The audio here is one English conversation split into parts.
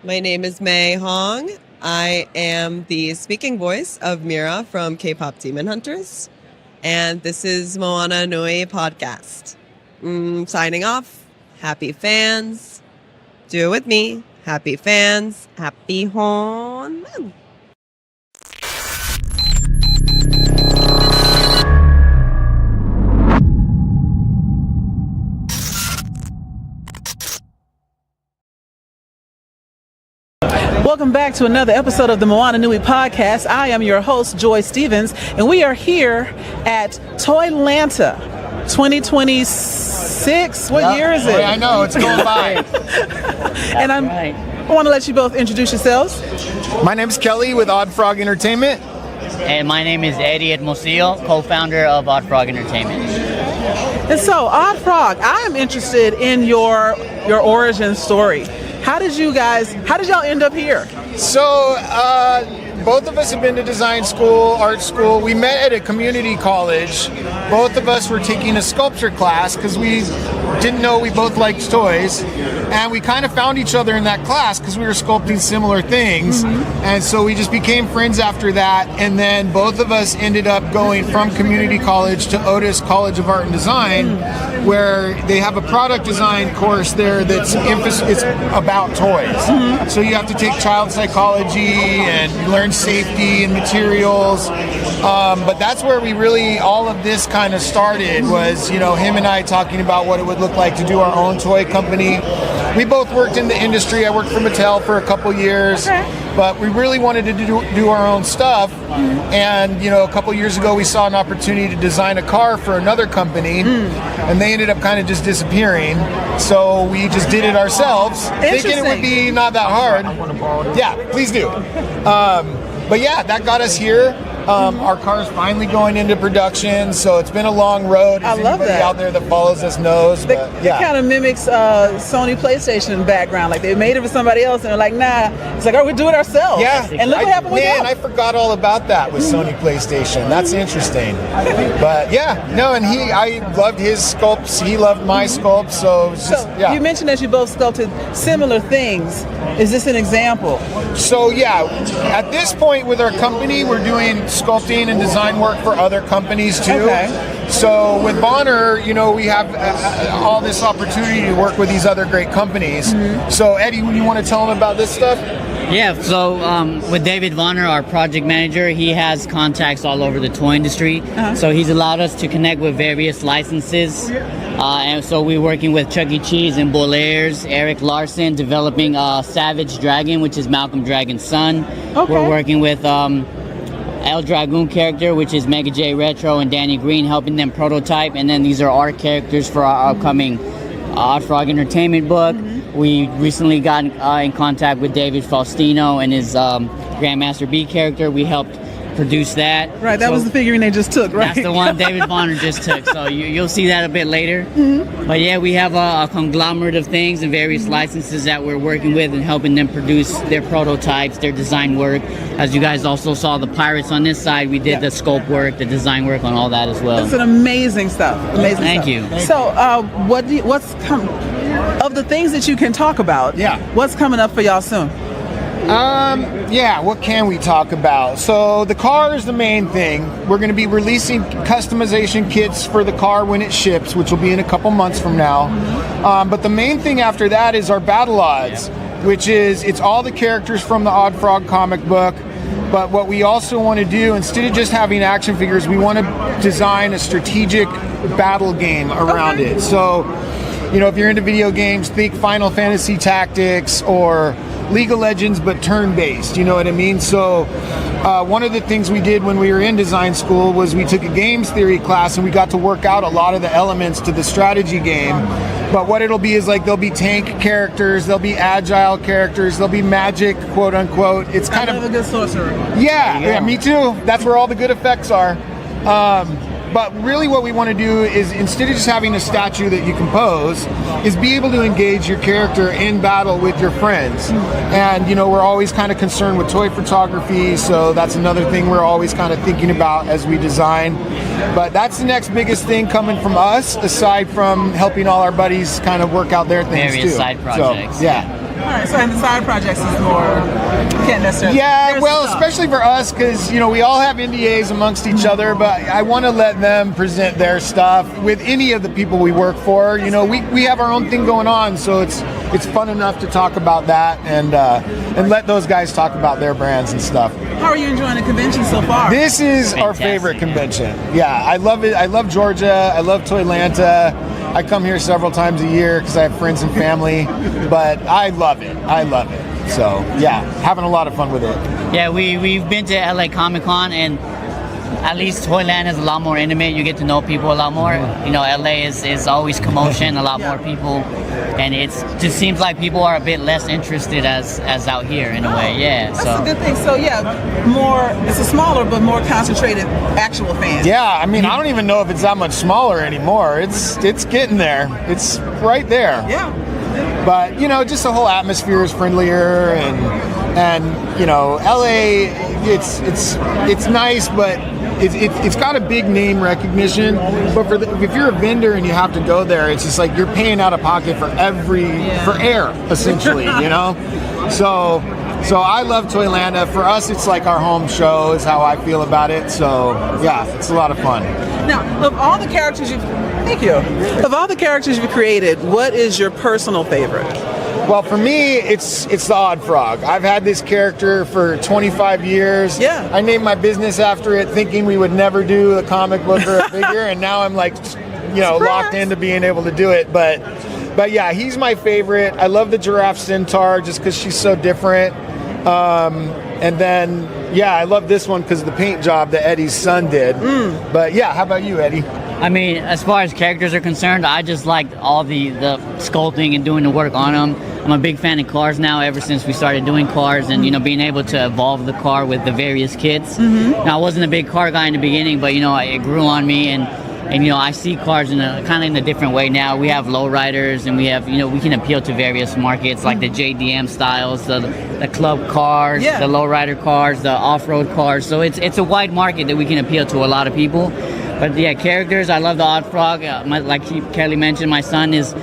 My name is May Hong. I am the speaking voice of Mira from K-pop Demon Hunters. And this is Moana Nui podcast. Signing off. Happy fans. Do it with me. Happy fans. Happy Hon. Welcome back to another episode of the Moana Nui podcast. I am your host, Joy Stevens, and we are here at Toylanta 2026. What year is it? I know, it's going by. And I want to let you both introduce yourselves. My name is Kelly with Oddfrog Entertainment. And my name is Eddie Edmosillo, co-founder of Oddfrog Entertainment. And so, Oddfrog, I am interested in your origin story. How did y'all end up here? So, both of us have been to design school, art school. We met at a community college. Both of us were taking a sculpture class because we didn't know we both liked toys. And we kind of found each other in that class because we were sculpting similar things. And so we just became friends after that. And then both of us ended up going from community college to Otis College of Art and Design, where they have a product design course there that's it's about toys. So you have to take child psychology and learn safety and materials. But that's where we really, all of this kind of started, was, him and I talking about what it would look like to do our own toy company. We both worked in the industry. I worked for Mattel for a couple years, but we really wanted to do our own stuff. And, a couple years ago, we saw an opportunity to design a car for another company, and they ended up kind of just disappearing. So we just did it ourselves, thinking it would be not that hard. Yeah, please do. But yeah, that got us here. Our car's finally going into production, so it's been a long road. I love that. Out there that follows us knows. It kind of mimics Sony PlayStation background. Like, they made it for somebody else, and they're like, nah. It's like, we do it ourselves. Yeah. And look what happened with I forgot all about that with Sony PlayStation. That's interesting. But and I loved his sculpts. He loved my sculpts. So it's just, You mentioned that you both sculpted similar things. Is this an example? So at this point with our company, we're doing sculpting and design work for other companies too. Okay. So with Bonner, we have all this opportunity to work with these other great companies. So Eddie, you want to tell them about this stuff? Yeah, so with David Vonner, our project manager, he has contacts all over the toy industry. So he's allowed us to connect with various licenses. And so we're working with Chuck E. Cheese and Bolairs, Eric Larson, developing Savage Dragon, which is Malcolm Dragon's son. Okay. We're working with El Dragoon character, which is Mega J Retro, and Danny Green, helping them prototype. And then these are art characters for our upcoming Oddfrog Entertainment book. We recently got in contact with David Faustino and his Grandmaster B character. We helped produce that. Right, that was the figurine they just took, right? That's the one David Bonner just took. So you'll see that a bit later. But yeah, we have a conglomerate of things and various licenses that we're working with and helping them produce their prototypes, their design work. As you guys also saw, the pirates on this side, we did the sculpt work, the design work on all that as well. It's an amazing stuff. Thank you. So, of the things that you can talk about, what's coming up for y'all soon? What can we talk about? So the car is the main thing. We're going to be releasing customization kits for the car when it ships, which will be in a couple months from now. But the main thing after that is our battle odds, which is, it's all the characters from the Oddfrog comic book. But what we also want to do, instead of just having action figures, we want to design a strategic battle game around it. So, if you're into video games, think Final Fantasy Tactics or League of Legends, but turn-based, you know what I mean? So one of the things we did when we were in design school was we took a games theory class, and we got to work out a lot of the elements to the strategy game. But what it'll be is, like, there'll be tank characters, there'll be agile characters, there'll be magic, quote unquote. It's kind of a good sorcerer. Yeah, me too. That's where all the good effects are. But really what we want to do is, instead of just having a statue that you compose, is be able to engage your character in battle with your friends. And, we're always kind of concerned with toy photography, so that's another thing we're always kind of thinking about as we design. But that's the next biggest thing coming from us, aside from helping all our buddies kind of work out their things various too. Side projects. So, All right, so and the side projects is more, you can't necessarily. Yeah, there's well, stuff. especially for us, because we all have NDAs amongst each other, but I want to let them present their stuff with any of the people we work for. We have our own thing going on, so it's fun enough to talk about that and let those guys talk about their brands and stuff. How are you enjoying the convention so far? This is our favorite convention. Yeah, I love it. I love Georgia. I love Toylanta. I come here several times a year because I have friends and family, but I love it. So yeah, having a lot of fun with it. Yeah, we've been to LA Comic Con, and at least Toyland is a lot more intimate. You get to know people a lot more. LA is always commotion, a lot more people, and it just seems like people are a bit less interested as out here in a way. Yeah, that's a good thing. So yeah, it's a smaller but more concentrated actual fans. Yeah, I mean, I don't even know if it's that much smaller anymore. It's getting there. It's right there. Yeah. But just the whole atmosphere is friendlier, and LA, it's nice, but it's got a big name recognition. But if you're a vendor and you have to go there, it's just like you're paying out of pocket for air, essentially. So I love Toylanta. For us, it's like our home show is how I feel about it. So yeah, it's a lot of fun. Now, of all the characters you've created, what is your personal favorite? Well, for me, it's the Oddfrog. I've had this character for 25 years. Yeah. I named my business after it, thinking we would never do a comic book or a figure, and now I'm like, locked into being able to do it. But yeah, he's my favorite. I love the giraffe centaur just because she's so different. And then, yeah, I love this one because of the paint job that Eddie's son did. But yeah, how about you, Eddie? I mean, as far as characters are concerned, I just like all the sculpting and doing the work on them. I'm a big fan of cars now, ever since we started doing cars and, being able to evolve the car with the various kits. Now, I wasn't a big car guy in the beginning, but, it grew on me, and I see cars in a different way now. We have lowriders, and we have, we can appeal to various markets like the JDM styles, the club cars, the lowrider cars, the off-road cars. So it's a wide market that we can appeal to a lot of people. But yeah, characters, I love the Oddfrog. Like Kelly mentioned, my son is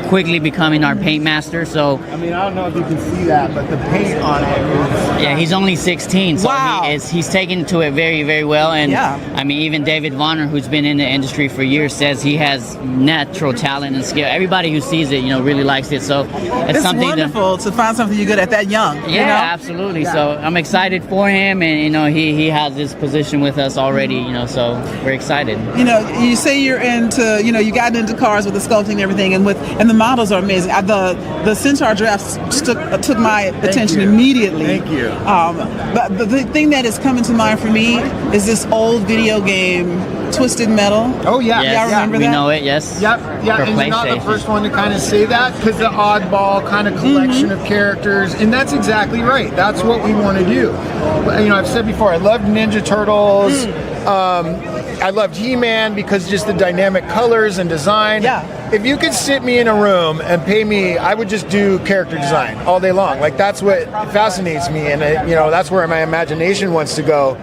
quickly becoming our paint master. So I mean, I don't know if you can see that, but the paint on it is... Yeah, he's only 16, so wow. he's taken to it very, very well. And I mean, even David Vonner, who's been in the industry for years, says he has natural talent and skill. Everybody who sees it, really likes it. So it's something wonderful to find something you're good at that young. Yeah, absolutely. Yeah. So I'm excited for him, and he has this position with us already. So we're excited. You say you're into, you got into cars with the sculpting and everything, and the models are amazing. The Centaur drafts took my attention immediately. Thank you. But the thing that is coming to mind for me is this old video game, Twisted Metal. Oh yeah, yes. Y'all remember that? We know it. Yes. Yep. Yeah, and you're not the first one to kind of say that, because the oddball kind of collection of characters, and that's exactly right. That's what we want to do. I've said before, I loved Ninja Turtles. I loved He-Man because just the dynamic colors and design. Yeah. If you could sit me in a room and pay me, I would just do character design all day long. Like, that's what fascinates me, and that's where my imagination wants to go.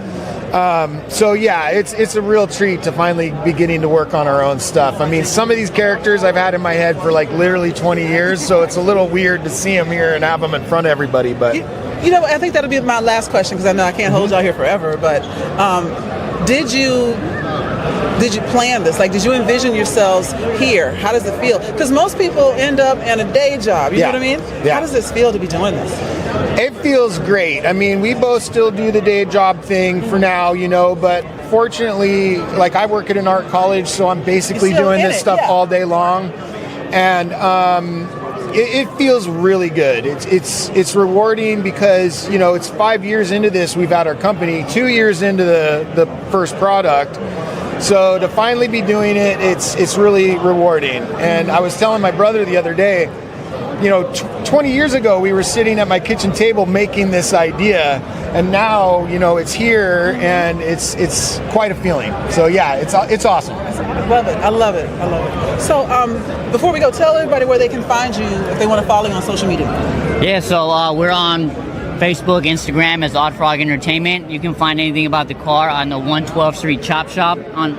So yeah, it's a real treat to finally be getting to work on our own stuff. I mean, some of these characters I've had in my head for like literally 20 years, so it's a little weird to see them here and have them in front of everybody. But I think that'll be my last question, because I know I can't hold y'all here forever. But did you plan this? Like, did you envision yourselves here? How does it feel? Because most people end up in a day job. You know what I mean? Yeah. How does this feel to be doing this? It feels great. I mean, we both still do the day job thing for now, but fortunately, like, I work at an art college, so I'm basically doing this stuff all day long. And it feels really good. It's rewarding because, it's 5 years into this, we've had our company, 2 years into the first product. So to finally be doing it, it's really rewarding. And I was telling my brother the other day, 20 years ago, we were sitting at my kitchen table making this idea, and now, it's here, and it's quite a feeling. So yeah, it's awesome. I love it. So before we go, tell everybody where they can find you if they want to follow you on social media. Yeah, so we're on Facebook, Instagram as Oddfrog Entertainment. You can find anything about the car on the 112th Street Chop Shop on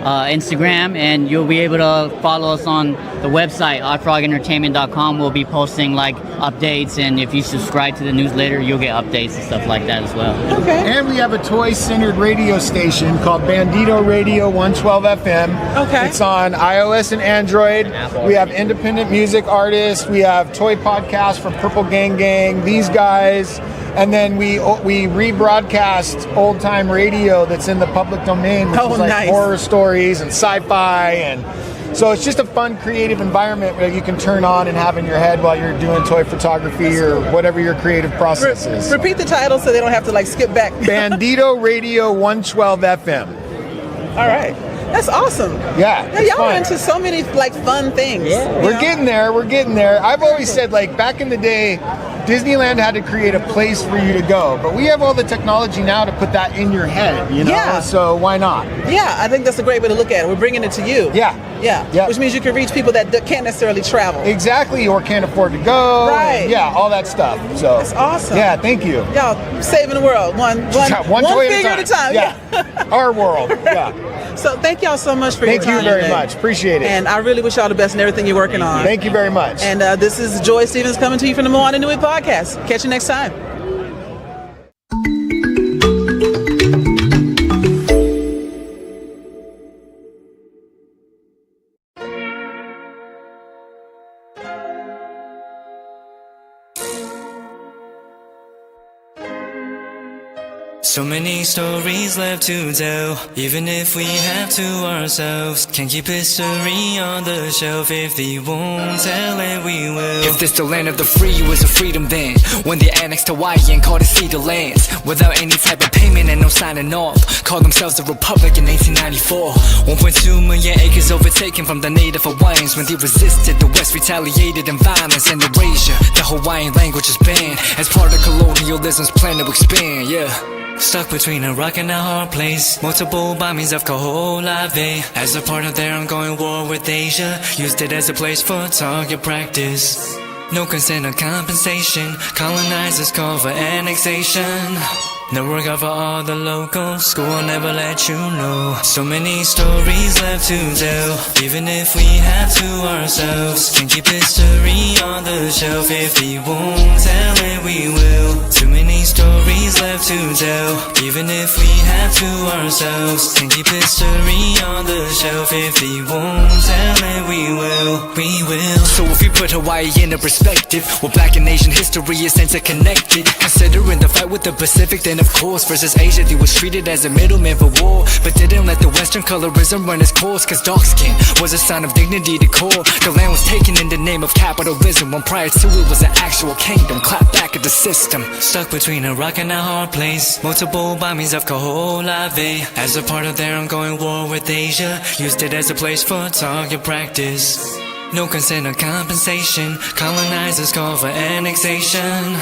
Instagram, and you'll be able to follow us on the website, oddfrogentertainment.com. We'll be posting like updates, and if you subscribe to the newsletter, you'll get updates and stuff like that as well. Okay. And we have a toy-centered radio station called Bandito Radio 112 FM. Okay. It's on iOS and Android. We have independent music artists. We have toy podcasts from Purple Gang Gang, these guys. And then we rebroadcast old-time radio that's in the public domain, which is like nice. horror stories and sci-fi. And so it's just a fun, creative environment that you can turn on and have in your head while you're doing toy photography or whatever your creative process is. Repeat the title so they don't have to like skip back. Bandito Radio 112 FM. All right. That's awesome. Yeah, Now, y'all are into so many like fun things. Yeah. We're getting there. We're getting there. I've always said, like, back in the day, Disneyland had to create a place for you to go, but we have all the technology now to put that in your head, you know? Yeah. So why not? Yeah, I think that's a great way to look at it. We're bringing it to you. Yeah. Yeah. Which means you can reach people that can't necessarily travel. Exactly, or can't afford to go. Right. And yeah, all that stuff. So That's awesome. Yeah, thank you. Y'all saving the world one toy figure at a time. Yeah. Our world. Yeah. So thank y'all so much for Thank your you time very today. much. Appreciate it. And I really wish y'all the best in everything you're working on. Thank you very much. And this is Joy Stevens coming to you from the Moana Nui podcast. Catch you next time. So many stories left to tell, even if we have to ourselves. Can't keep history on the shelf. If they won't tell it, we will. If this the land of the free, it was a freedom then. When they annexed Hawaii and called it Cedar Lands, without any type of payment and no signing off, called themselves a republic in 1894. 1.2 million acres overtaken from the native Hawaiians. When they resisted, the West retaliated in violence and erasure. The Hawaiian language is banned as part of colonialism's plan to expand, yeah. Stuck between a rock and a hard place. Multiple bombings of Kaho'olawe as a part of their ongoing war with Asia. Used it as a place for target practice. No consent or compensation. Colonizers call for annexation. No work out for all the locals. School will never let you know. So many stories left to tell, even if we have to ourselves. Can't keep history on the shelf. If they won't tell it, we will. Too many stories left to tell, even if we have to ourselves. Can't keep history on the shelf. If they won't tell it, we will. We will. So if we put Hawaii into perspective, well, Black and Asian history is interconnected. Considering the fight with the Pacific, then of course versus Asia, they was treated as a middleman for war, but didn't let the Western colorism run its course. Cause dark skin was a sign of dignity to core. The land was taken in the name of capitalism, when prior to it was an actual kingdom. Clap back at the system. Stuck between a rock and a hard place. Multiple bombings of Kaho'olawe as a part of their ongoing war with Asia. Used it as a place for target practice. No consent or compensation. Colonizers call for annexation.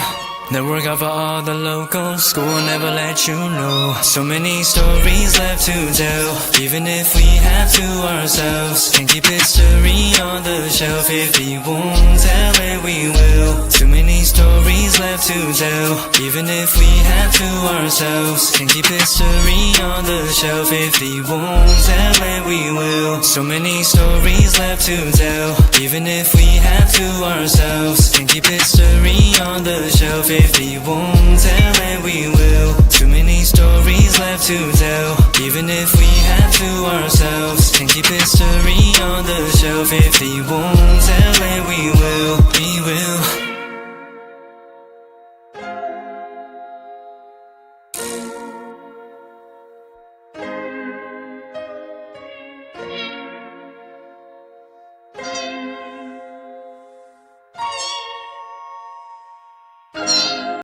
No work out for all the locals. School will never let you know. So many stories left to tell, even if we have to ourselves. Can't keep history on the shelf. If they won't tell it, we will. Too many stories left to tell, even if we have to ourselves. Can't keep history on the shelf. If they won't tell it, we will. So many stories left to tell, even if we have to ourselves. Can't keep history on the shelf. If they won't tell it, we will. Too many stories left to tell, even if we have to ourselves. Can't keep history on the shelf. If they won't tell it, we will.